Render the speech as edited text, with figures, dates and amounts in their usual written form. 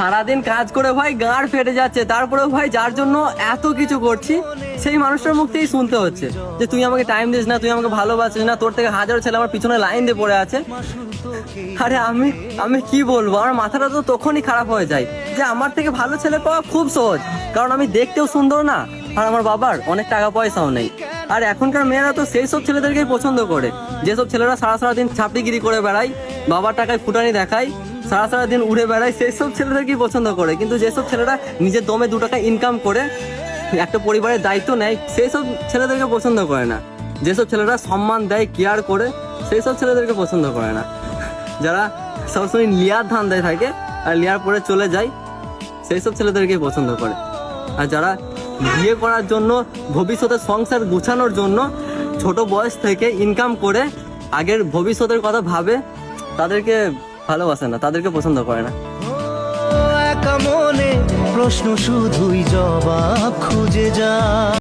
সারাদিন কাজ করে ভাই গাঁড় ফেটে যাচ্ছে, তারপরেও ভাই যার জন্য এত কিছু করছি সেই মানুষটার মুখ থেকেই শুনতে হচ্ছে যে তুই আমাকে টাইম দিস না, তুই আমাকে ভালোবাসিস না, তোর থেকে হাজারো ছেলে আমার পিছনে লাইন দিয়ে পড়ে আছে। আরে আমি আমি কি বলবো, আমার মাথাটা তো তখনই খারাপ হয়ে যায় যে আমার থেকে ভালো ছেলে পাওয়া খুব সহজ, কারণ আমি দেখতেও সুন্দর না, আর আমার বাবার অনেক টাকা পয়সাও নেই। আর এখনকার মেয়েরা তো সেই সব ছেলেদেরকেই পছন্দ করে, যেসব ছেলেরা সারা দিন ছাপড়িগিরি করে বেড়ায়, বাবার টাকায় ফুটানি দেখায়, সারা দিন উড়ে বেড়ায়, সেই সব ছেলেদেরকেই পছন্দ করে। কিন্তু যেসব ছেলেরা নিজের দমে 2 টাকা ইনকাম করে একটা পরিবারের দায়িত্ব নেয়, সেই সব ছেলেদেরকে পছন্দ করে না। যেসব ছেলেরা সম্মান দেয়, কেয়ার করে, সেই সব ছেলেদেরকে পছন্দ করে না। যারা সবসময় লিয়ার ধান্দায় থাকে আর লিয়ার পরে চলে যায়, সেই সব ছেলেদেরকেই পছন্দ করে। আর যারা বিয়ে করার জন্য, ভবিষ্যতে সংসার গুছানোর জন্য ছোট বয়স থেকে ইনকাম করে আগের ভবিষ্যতের কথা ভাবে, তাদেরকে ভালোবাসে না, তাদেরকে পছন্দ করে না। একা মনে প্রশ্ন শুধুই জবাব খুঁজে যা।